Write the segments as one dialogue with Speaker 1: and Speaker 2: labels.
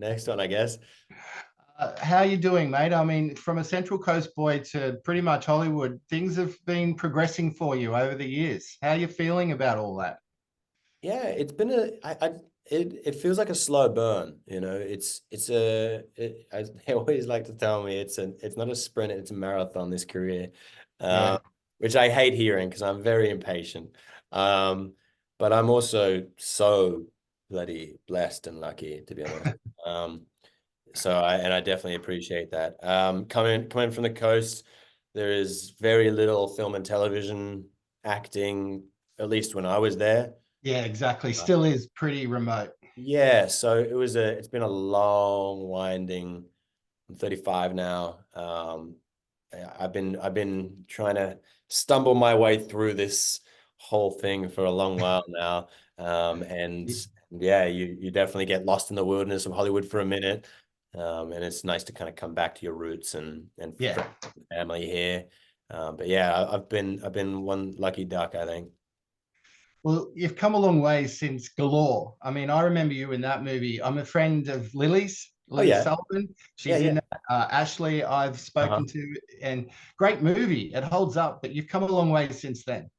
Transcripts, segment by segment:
Speaker 1: next one, I guess.
Speaker 2: How you doing, mate? I mean, from a Central Coast boy to pretty much Hollywood, things have been progressing for you over the years. How are you feeling about all that?
Speaker 1: Yeah, it's been it feels like a slow burn, they always like to tell me it's not a sprint, it's a marathon, this career.
Speaker 2: Yeah.
Speaker 1: Which I hate hearing because I'm very impatient. Um, but I'm also so bloody blessed and lucky, to be honest. Um, I definitely appreciate that. Coming from the coast, there is very little film and television acting, at least when I was there.
Speaker 2: Yeah, exactly.
Speaker 1: Uh,
Speaker 2: Still is pretty remote.
Speaker 1: yeah, so it's been a long, winding. I'm 35 now. I've been trying to stumble my way through this whole thing for a long while now. And yeah, you definitely get lost in the wilderness of Hollywood for a minute. And it's nice to kind of come back to your roots and
Speaker 2: Yeah.
Speaker 1: family here. But yeah, I've been one lucky duck, I think.
Speaker 2: Well, you've come a long way since Galore. I mean, I remember you in that movie. I'm a friend of Lily's,
Speaker 1: Oh
Speaker 2: Lily
Speaker 1: yeah,
Speaker 2: Sullivan.
Speaker 1: yeah,
Speaker 2: She's in
Speaker 1: yeah.
Speaker 2: that. Ashley, I've spoken
Speaker 1: Uh-huh.
Speaker 2: to, and great movie. It holds up, but you've come a long way since then.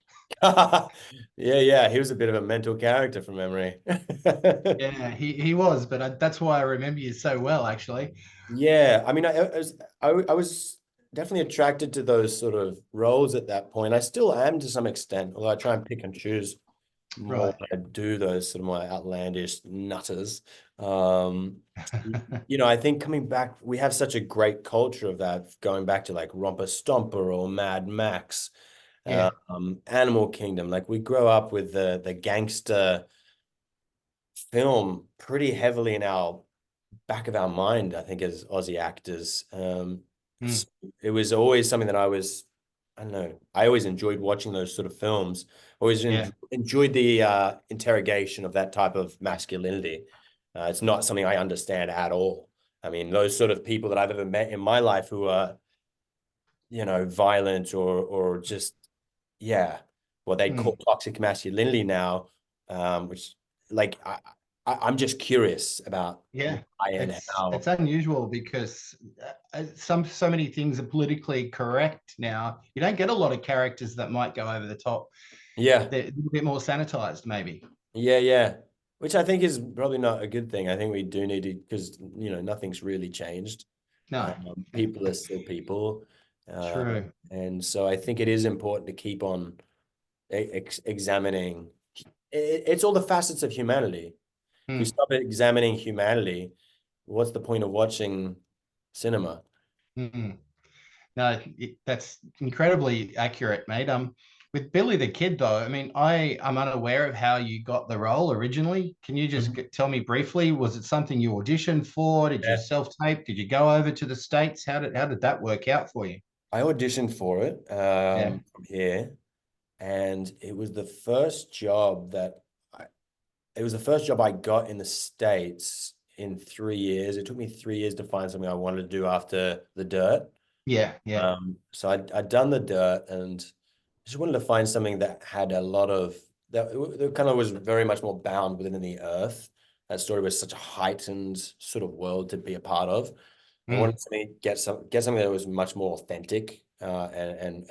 Speaker 1: Yeah, yeah. He was a bit of a mental character from memory.
Speaker 2: Yeah, he was, but that's why I remember you so well, actually.
Speaker 1: Yeah, I mean, I was definitely attracted to those sort of roles at that point. I still am to some extent, although I try and pick and choose more
Speaker 2: Right.
Speaker 1: when I do those sort of more outlandish nutters. Um, I think coming back, we have such a great culture of that, going back to like Romper Stomper or Mad Max,
Speaker 2: Yeah.
Speaker 1: Animal Kingdom. Like we grow up with the gangster film pretty heavily in our back of our mind, I think, as Aussie actors.
Speaker 2: Mm,
Speaker 1: It was always something that I don't know, I always enjoyed watching those sort of films. Always
Speaker 2: yeah.
Speaker 1: enjoyed the interrogation of that type of masculinity. It's not something I understand at all. I mean, those sort of people that I've ever met in my life who are, violent or just, yeah, what they call
Speaker 2: Mm,
Speaker 1: toxic masculinity now, which like I'm just curious about
Speaker 2: yeah.
Speaker 1: why and
Speaker 2: It's
Speaker 1: how.
Speaker 2: unusual because so many things are politically correct now. You don't get a lot of characters that might go over the top.
Speaker 1: Yeah,
Speaker 2: They're a little bit more sanitized, maybe.
Speaker 1: yeah, yeah. Which I think is probably not a good thing. I think we do need to, because nothing's really changed.
Speaker 2: No,
Speaker 1: People are still people,
Speaker 2: true.
Speaker 1: and so I think it is important to keep on examining. It's all the facets of humanity. If we
Speaker 2: Mm,
Speaker 1: stop examining humanity, what's the point of watching cinema?
Speaker 2: mm. No, that's incredibly accurate, mate. With Billy the Kid, though, I mean, I'm unaware of how you got the role originally. Can you just
Speaker 1: Mhm.
Speaker 2: tell me briefly? Was it something you auditioned for? Did you
Speaker 1: Yeah.
Speaker 2: self-tape? Did you go over to the States? How did that work out for you?
Speaker 1: I auditioned for it
Speaker 2: Yeah,
Speaker 1: from here, and it was the first job I got in the States in 3 years. It took me 3 years to find something I wanted to do after The Dirt.
Speaker 2: yeah, yeah.
Speaker 1: So I'd done The Dirt and just wanted to find something that had a lot of that kind of was very much more bound within the earth. That story was such a heightened sort of world to be a part of. I
Speaker 2: Mm,
Speaker 1: wanted to get something that was much more authentic, and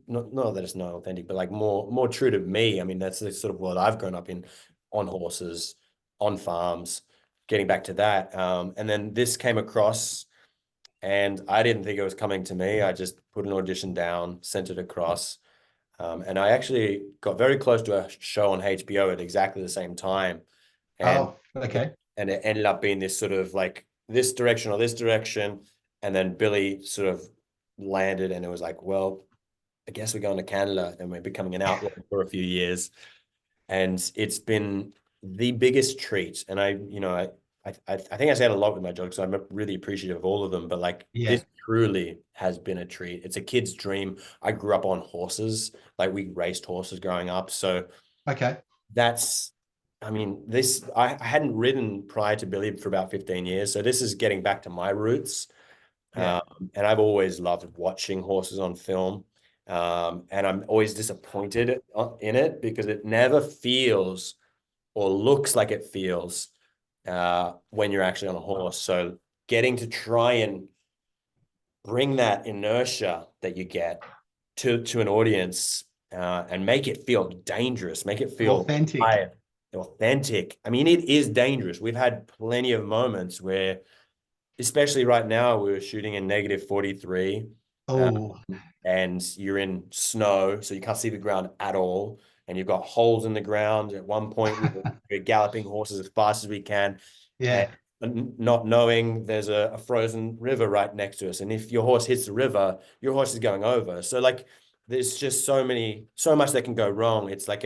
Speaker 1: not that it's not authentic, but like more true to me. I mean, that's the sort of world I've grown up in, on horses, on farms. Getting back to that, and then this came across, and I didn't think it was coming to me. I just put an audition down, sent it across, and I actually got very close to a show on HBO at exactly the same time, and
Speaker 2: oh, okay.
Speaker 1: it ended up being this sort of like this direction or this direction, and then Billy sort of landed, and it was like, well, I guess we're going to Canada, and we're becoming an outlaw for a few years, and it's been the biggest treat. And I think I said a lot with my jokes, so I'm really appreciative of all of them. But like
Speaker 2: Yeah,
Speaker 1: this truly has been a treat. It's a kid's dream. I grew up on horses, like we raced horses growing up, so
Speaker 2: okay.
Speaker 1: that's. I mean, I hadn't ridden prior to Billy for about 15 years, so this is getting back to my roots.
Speaker 2: Yeah.
Speaker 1: Um, and I've always loved watching horses on film. And I'm always disappointed in it because it never feels or looks like it feels when you're actually on a horse. So getting to try and bring that inertia that you get to an audience, and make it feel dangerous, make it feel
Speaker 2: Authentic.
Speaker 1: live, authentic. I mean, it is dangerous. We've had plenty of moments where, especially right now, we were shooting in -43,
Speaker 2: Oh,
Speaker 1: and you're in snow, so you can't see the ground at all, and you've got holes in the ground. At one point, we're galloping horses as fast as we can, and
Speaker 2: yeah.
Speaker 1: not knowing there's a frozen river right next to us. And if your horse hits the river, your horse is going over. So like, there's just so much that can go wrong. It's like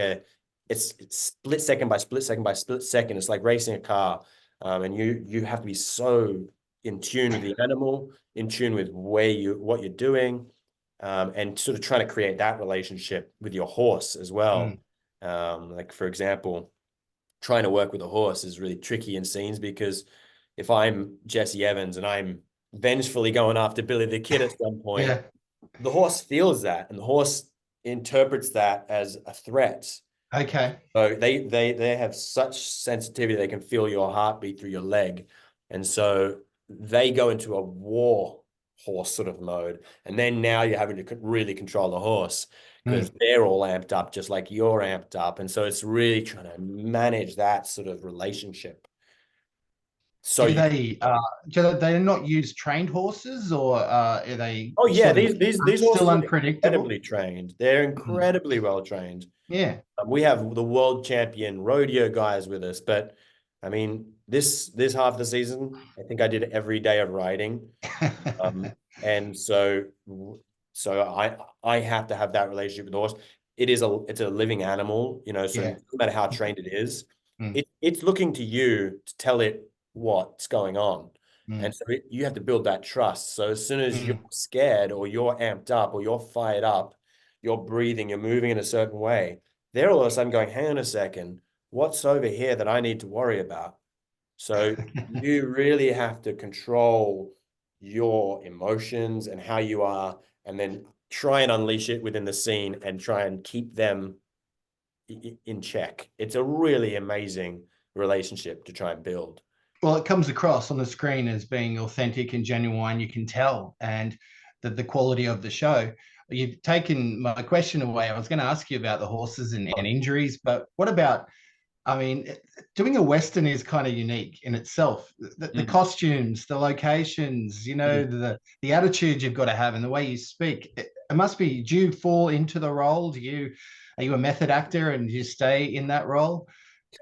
Speaker 1: it's split second by split second by split second. It's like racing a car, and you have to be so in tune with the animal, in tune with what you're doing, and sort of trying to create that relationship with your horse as well.
Speaker 2: Mm.
Speaker 1: Like for example, trying to work with a horse is really tricky in scenes, because if I'm Jesse Evans and I'm vengefully going after Billy the Kid at some point,
Speaker 2: Yeah.
Speaker 1: the horse feels that, and the horse interprets that as a threat.
Speaker 2: Okay.
Speaker 1: So they have such sensitivity, they can feel your heartbeat through your leg. And so they go into a war horse sort of mode. And then now you're having to really control the horse, because
Speaker 2: Mm.
Speaker 1: they're all amped up just like you're amped up. And so it's really trying to manage that sort of relationship. So
Speaker 2: Do
Speaker 1: you
Speaker 2: they not use trained horses, or are they
Speaker 1: Oh yeah,
Speaker 2: sort of
Speaker 1: these
Speaker 2: still
Speaker 1: horses are
Speaker 2: unpredictable?
Speaker 1: incredibly trained. They're
Speaker 2: Mm.
Speaker 1: incredibly well trained.
Speaker 2: Yeah.
Speaker 1: We have the world champion rodeo guys with us, but I mean, this half the season, I think I did every day of riding, and so I have to have that relationship with the horse. It's a living animal, so no
Speaker 2: Yeah.
Speaker 1: matter how trained it is,
Speaker 2: Mm.
Speaker 1: it's looking to you to tell it what's going on. And
Speaker 2: Mm.
Speaker 1: so you have to build that trust. So as soon as you're
Speaker 2: Mm.
Speaker 1: scared or you're amped up or you're fired up, you're breathing, you're moving in a certain way, they're all of a sudden going, hang on a second, what's over here that I need to worry about? So you really have to control your emotions and how you are, and then try and unleash it within the scene and try and keep them in check. It's a really amazing relationship to try and build.
Speaker 2: Well, it comes across on the screen as being authentic and genuine. You can tell, and the quality of the show. You've taken my question away. I was going to ask you about the horses and injuries, but what about? I mean, doing a western is kind of unique in itself. The
Speaker 1: Mm,
Speaker 2: costumes, the locations,
Speaker 1: mm.
Speaker 2: the attitude you've got to have, and the way you speak. It must be. Do you fall into the role? Are you a method actor and you stay in that role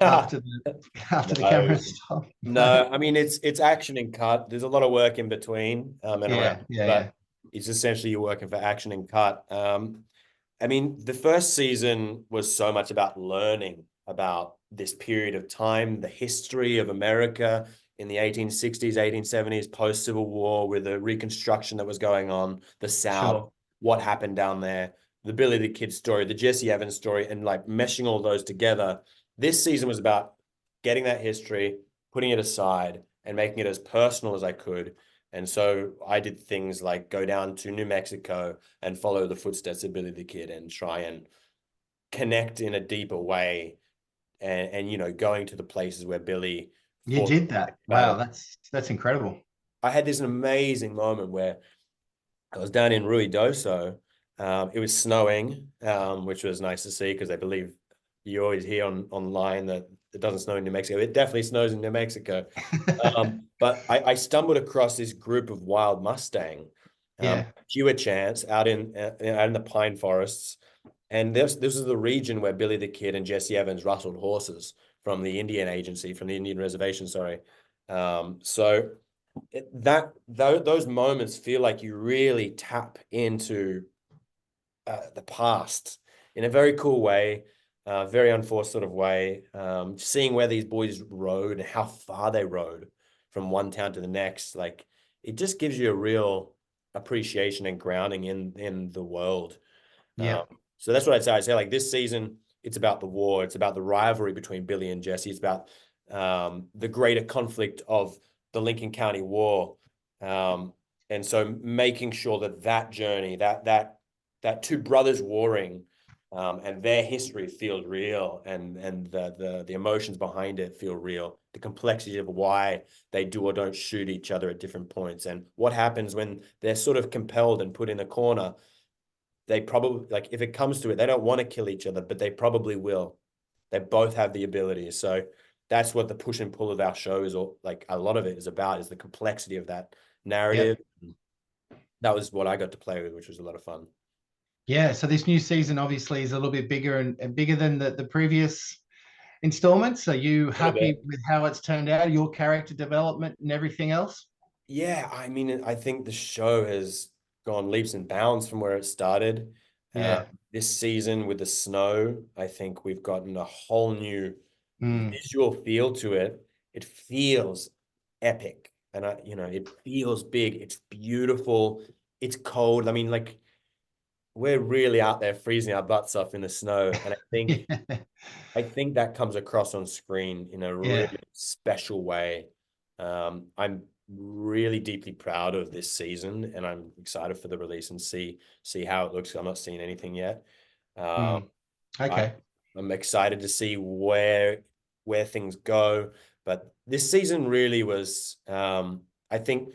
Speaker 2: after the after the
Speaker 1: No,
Speaker 2: camera stop?
Speaker 1: no. I mean, it's action and cut. There's a lot of work in between, and around,
Speaker 2: Yeah, yeah, yeah.
Speaker 1: but it's essentially you're working for action and cut. I mean, the first season was so much about learning about this period of time, the history of America in the 1860s, 1870s, post-Civil War, with the Reconstruction that was going on, the South,
Speaker 2: Sure.
Speaker 1: what happened down there, the Billy the Kid story, the Jesse Evans story, and like meshing all those together. This season was about getting that history, putting it aside, and making it as personal as I could. And so I did things like go down to New Mexico and follow the footsteps of Billy the Kid and try and connect in a deeper way, and going to the places where Billy
Speaker 2: You
Speaker 1: fought
Speaker 2: did that. Wow,
Speaker 1: battle.
Speaker 2: that's incredible.
Speaker 1: I had this amazing moment where I was down in Ruidoso. It was snowing, which was nice to see, because I believe you always hear online that it doesn't snow in New Mexico. It definitely snows in New Mexico. But I stumbled across this group of wild Mustang,
Speaker 2: Yeah,
Speaker 1: fewer chance out in the pine forests. And this is the region where Billy the Kid and Jesse Evans rustled horses from the Indian agency, from the Indian reservation, sorry. So those moments feel like you really tap into the past in a very cool way, very unforced sort of way. Seeing where these boys rode and how far they rode from one town to the next, like, it just gives you a real appreciation and grounding in the world. Um,
Speaker 2: yeah.
Speaker 1: so that's what I'd say. I'd say like this season, it's about the war. It's about the rivalry between Billy and Jesse. It's about the greater conflict of the Lincoln County War. Um, and so making sure that journey, that two brothers warring, and their history feels real, and the emotions behind it feel real. The complexity of why they do or don't shoot each other at different points, and what happens when they're sort of compelled and put in a corner. They probably, like, if it comes to it, they don't want to kill each other, but they probably will. They both have the ability. So that's what the push and pull of our show is, all like a lot of it is about, is the complexity of that
Speaker 2: Yep.
Speaker 1: narrative. That was what I got to play with, which was a lot of fun.
Speaker 2: Yeah. So this new season obviously is a little bit bigger and bigger than the previous installments. Are you
Speaker 1: A little
Speaker 2: happy
Speaker 1: bit.
Speaker 2: with how it's turned out, your character development and everything else?
Speaker 1: Yeah, I mean, I think the show has gone leaps and bounds from where it started. Uh,
Speaker 2: Yeah.
Speaker 1: this season with the snow, I think we've gotten a whole new
Speaker 2: Mm.
Speaker 1: visual feel to it. It feels epic, and it feels big. It's beautiful. It's cold. I mean, like, we're really out there freezing our butts off in the snow, and
Speaker 2: Yeah.
Speaker 1: I think that comes across on screen in a really
Speaker 2: Yeah.
Speaker 1: special way. I'm really deeply proud of this season, and I'm excited for the release and see how it looks. I'm not seeing anything yet. Um,
Speaker 2: Mm.
Speaker 1: I
Speaker 2: Okay.
Speaker 1: I'm excited to see where things go. But this season really was, I think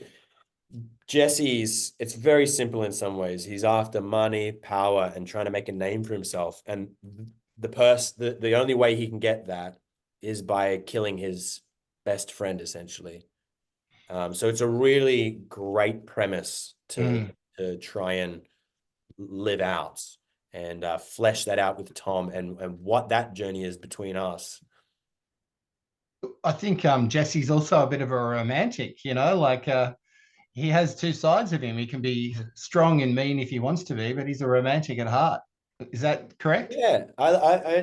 Speaker 1: it's very simple in some ways. He's after money, power, and trying to make a name for himself. And the only way he can get that is by killing his best friend, essentially. So it's a really great premise
Speaker 2: Mm.
Speaker 1: to try and live out, and flesh that out with Tom, and what that journey is between us.
Speaker 2: I think Jesse's also a bit of a romantic, like he has two sides of him. He can be strong and mean if he wants to be, but he's a romantic at heart. Is that correct?
Speaker 1: Yeah,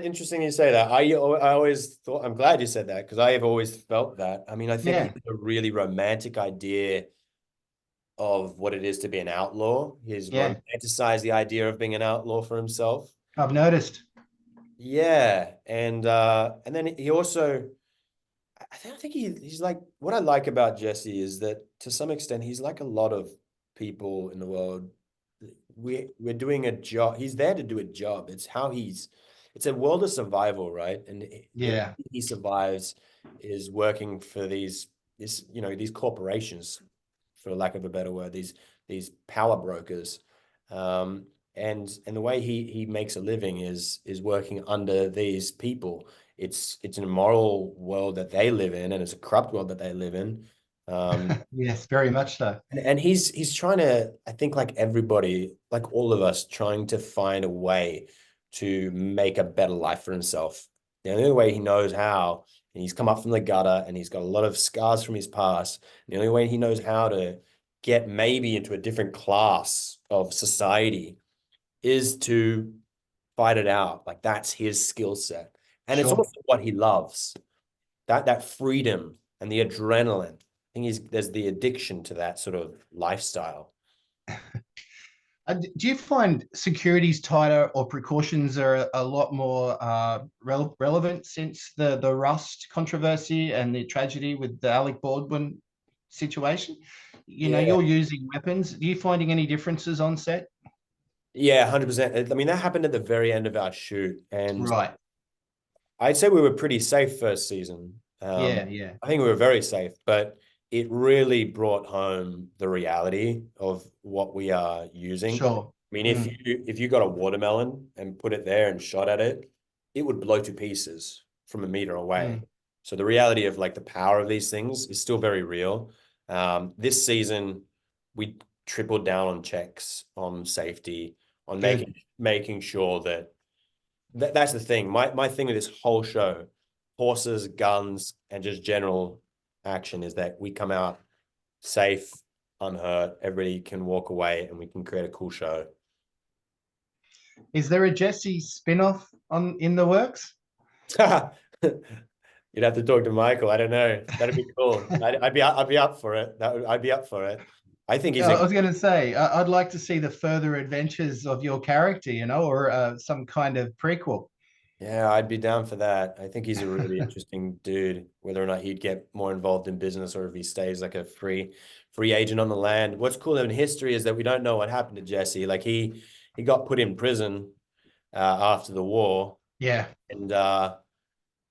Speaker 1: interesting you say that. I always thought, I'm glad you said that, because I have always felt that. I mean, I think he
Speaker 2: Yeah.
Speaker 1: has a really romantic idea of what it is to be an outlaw. He's
Speaker 2: Yeah.
Speaker 1: romanticized the idea of being an outlaw for himself.
Speaker 2: I've noticed.
Speaker 1: Yeah, and then he also, I think he's like, what I like about Jesse is that to some extent he's like a lot of people in the world. We're doing a job. He's there to do a job. It's a world of survival, right? And the only
Speaker 2: Yeah.
Speaker 1: way he survives is working for these corporations, for lack of a better word, these power brokers. Um, and the way he makes a living is working under these people. It's an immoral world that they live in, and it's a corrupt world that they live in. Um,
Speaker 2: Yes, very much so.
Speaker 1: and he's trying to, I think, like everybody, like all of us, trying to find a way to make a better life for himself. The only way he knows how, and he's come up from the gutter, and he's got a lot of scars from his past. The only way he knows how to get maybe into a different class of society is to fight it out. Like, that's his skill set. And it's
Speaker 2: Sure.
Speaker 1: also what he loves. That freedom and the adrenaline. I think there's the addiction to that sort of lifestyle.
Speaker 2: Do you find security's tighter or precautions are a lot more relevant since the Rust controversy and the tragedy with the Alec Baldwin situation?
Speaker 1: Yeah.
Speaker 2: You're using weapons. Are you finding any differences on set?
Speaker 1: Yeah, 100%. I mean, that happened at the very end of our shoot, and
Speaker 2: Right.
Speaker 1: I'd say we were pretty safe first season.
Speaker 2: Yeah, yeah.
Speaker 1: I think we were very safe, but it really brought home the reality of what we are using. I
Speaker 2: Sure.
Speaker 1: mean, if
Speaker 2: Mm,
Speaker 1: you got a watermelon and put it there and shot at it, it would blow to pieces from a meter away.
Speaker 2: mm.
Speaker 1: So the reality of, like, the power of these things is still very real. This season, we tripled down on checks, on safety, on
Speaker 2: Good.
Speaker 1: making sure that's the thing. My thing with this whole show, horses, guns, and just general action, is that we come out safe, unhurt. Everybody can walk away, and we can create a cool show.
Speaker 2: Is there a Jesse spin-off on in the works?
Speaker 1: You'd have to talk to Michael. I don't know. That'd be cool. I'd be up for it. I'd be up for it. I think he's
Speaker 2: I
Speaker 1: a
Speaker 2: was going to say, I'd like to see the further adventures of your character, or some kind of prequel.
Speaker 1: Yeah, I'd be down for that. I think he's a really interesting dude, whether or not he'd get more involved in business or if he stays like a free agent on the land. What's cool in history is that we don't know what happened to Jesse. Like, he got put in prison, after the war.
Speaker 2: Yeah.
Speaker 1: And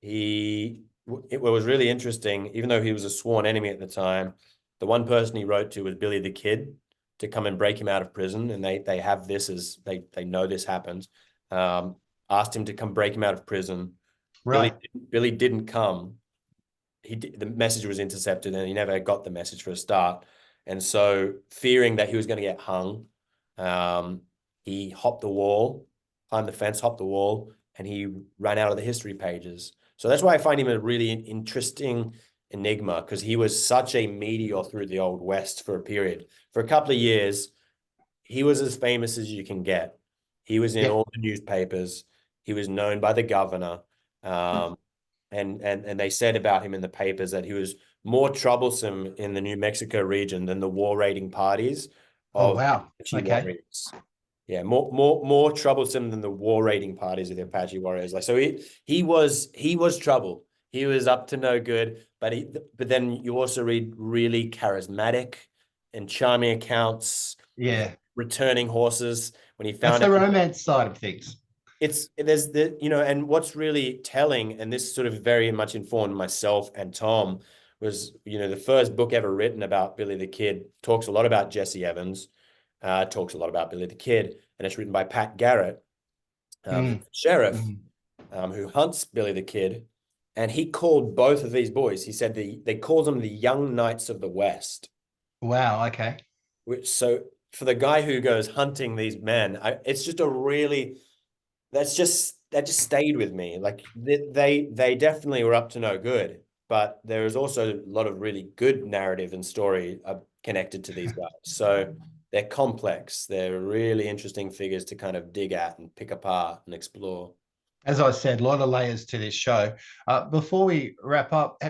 Speaker 1: it was really interesting, even though he was a sworn enemy at the time, the one person he wrote to was Billy the Kid to come and break him out of prison. And they have this as they know this happened. Um, Asked him to come break him out of prison. Billy
Speaker 2: Right.
Speaker 1: Billy didn't come. The message was intercepted and he never got the message for a start. And so fearing that he was going to get hung, um, he hopped the wall, climbed the fence, hopped the wall, and he ran out of the history pages. So that's why I find him a really interesting enigma, because he was such a meteor through the Old West for a period. For a couple of years, he was as famous as you can get. He was in
Speaker 2: Yeah.
Speaker 1: all the newspapers. He was known by the governor. Um, and they said about him in the papers that he was more troublesome in the New Mexico region than the war raiding parties
Speaker 2: Oh,
Speaker 1: of
Speaker 2: wow.
Speaker 1: Apache
Speaker 2: Okay.
Speaker 1: warriors. Yeah, more troublesome than the war raiding parties of the Apache warriors. Like, so he was trouble. He was up to no good. But then you also read really charismatic and charming accounts of
Speaker 2: Yeah.
Speaker 1: returning horses when he
Speaker 2: That's
Speaker 1: found
Speaker 2: the
Speaker 1: out.
Speaker 2: romance side of things.
Speaker 1: There's and what's really telling, and this sort of very much informed myself and Tom, was, the first book ever written about Billy the Kid talks a lot about Jesse Evans, talks a lot about Billy the Kid, and it's written by Pat Garrett, who's
Speaker 2: Mm.
Speaker 1: the sheriff,
Speaker 2: Mm.
Speaker 1: who hunts Billy the Kid, and he called both of these boys. He said they called them the Young Knights of the West,
Speaker 2: Wow. Okay.
Speaker 1: which, so for the guy who goes hunting these men, it's just a really that just stayed with me. Like they definitely were up to no good, but there is also a lot of really good narrative and story connected to these guys. So they're complex. They're really interesting figures to kind of dig at and pick apart and explore.
Speaker 2: As I said, a lot of layers to this show. Before we wrap up,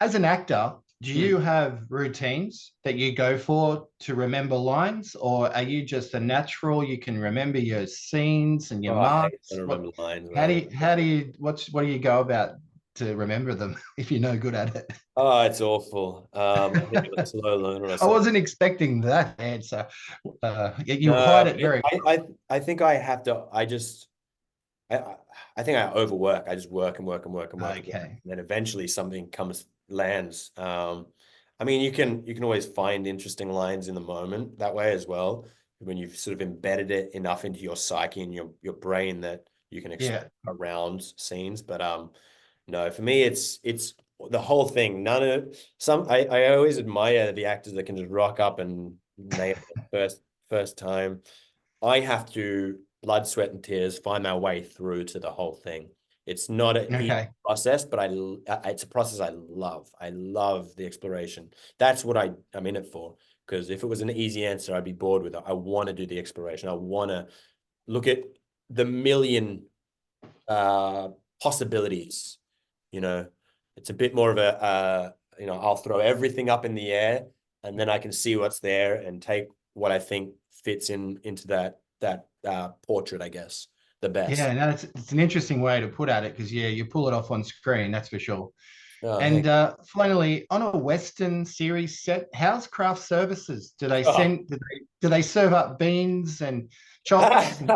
Speaker 2: as an actor, do
Speaker 1: Hmm.
Speaker 2: you have routines that you go for to remember lines, or are you just a natural? You can remember your scenes and your
Speaker 1: Oh, I hate
Speaker 2: marks.
Speaker 1: to
Speaker 2: What?
Speaker 1: remember lines,
Speaker 2: How do
Speaker 1: man.
Speaker 2: you? How do you? What do you go about to remember them if you're no good at it?
Speaker 1: Oh, it's awful. I think I'm a slow learner or
Speaker 2: I
Speaker 1: something.
Speaker 2: wasn't expecting that answer. You hide
Speaker 1: No,
Speaker 2: it very
Speaker 1: I think I have to. I, I think I overwork. I just work and work and work and
Speaker 2: well.
Speaker 1: work and work. And
Speaker 2: Okay.
Speaker 1: then eventually something lands. I mean, you can always find interesting lines in the moment that way as well, when you've sort of embedded it enough into your psyche and your brain that you can
Speaker 2: Yeah.
Speaker 1: explore around scenes. But no, for me, it's the whole thing. None of some. I always admire the actors that can just rock up and nail it first time. I have to blood, sweat, and tears find my way through to the whole thing. It's not an easy
Speaker 2: Okay.
Speaker 1: process, but it's a process I love. I love the exploration. That's what I'm in it for. Because if it was an easy answer, I'd be bored with it. I want to do the exploration. I want to look at the million uh, possibilities. You know, it's a bit more of I'll throw everything up in the air and then I can see what's there and take what I think fits into that portrait, I guess, the best.
Speaker 2: Yeah, no, it's an interesting way to put at it because yeah, you pull it off on screen, that's for sure.
Speaker 1: Oh,
Speaker 2: And
Speaker 1: thank
Speaker 2: finally, on a Western series set, how's craft services? Do they
Speaker 1: you.
Speaker 2: send? Do they serve up beans and chops and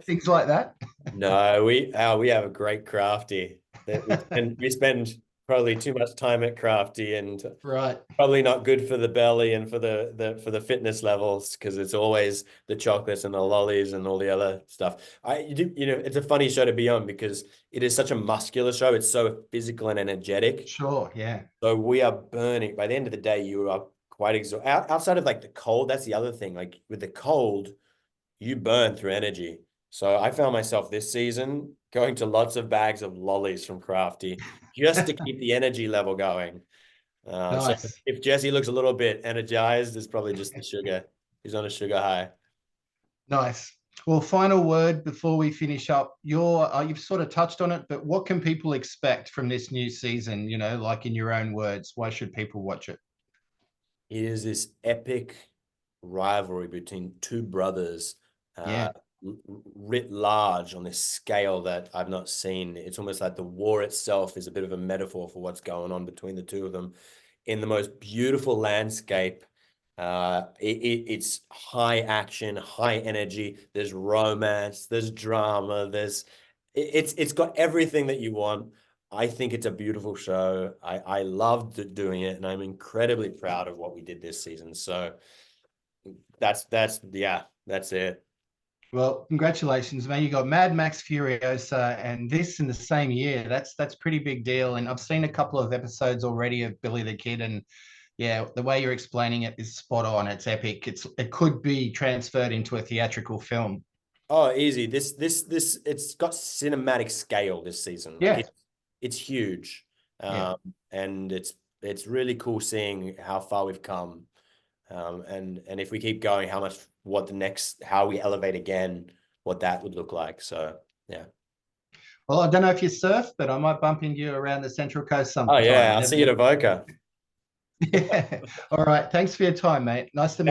Speaker 2: things like that?
Speaker 1: No, we have a great crafty that we spend probably too much time at crafty, and
Speaker 2: Right.
Speaker 1: probably not good for the belly and for the fitness levels, because it's always the chocolates and the lollies and all the other stuff. It's a funny show to be on because it is such a muscular show. It's so physical and energetic.
Speaker 2: Sure. Yeah.
Speaker 1: So we are burning. By the end of the day, you are quite exhausted. Outside of like the cold, that's the other thing. Like with the cold, you burn through energy. So I found myself this season going to lots of bags of lollies from Crafty just to keep the energy level going. So
Speaker 2: Nice.
Speaker 1: if Jesse looks a little bit energized, it's probably just the sugar. He's on a sugar high.
Speaker 2: Nice. Well, final word before we finish up. You've sort of touched on it, but what can people expect from this new season? Like in your own words, why should people watch it?
Speaker 1: It is this epic rivalry between two brothers, uh,
Speaker 2: Yeah.
Speaker 1: writ large on this scale that I've not seen. It's almost like the war itself is a bit of a metaphor for what's going on between the two of them in the most beautiful landscape It's high action, high energy. There's romance, there's drama, it's got everything that you want. I think it's a beautiful show. I loved doing it, and I'm incredibly proud of what we did this season. So that's it.
Speaker 2: Well, congratulations, man. You got Mad Max Furiosa and this in the same year. That's pretty big deal. And I've seen a couple of episodes already of Billy the Kid, and yeah, the way you're explaining it is spot on. It's epic. It could be transferred into a theatrical film.
Speaker 1: Oh, easy. This it's got cinematic scale this season. Like
Speaker 2: Yeah,
Speaker 1: it's huge.
Speaker 2: yeah.
Speaker 1: And it's really cool seeing how far we've come. And if we keep going, how we elevate again, what that would look like. So yeah.
Speaker 2: Well, I don't know if you surf, but I might bump into you around the Central Coast
Speaker 1: Oh
Speaker 2: sometime.
Speaker 1: yeah,
Speaker 2: You
Speaker 1: I'll
Speaker 2: never
Speaker 1: see you
Speaker 2: know.
Speaker 1: at Avoca.
Speaker 2: Yeah. All right. Thanks for your time, mate. Nice to meet you.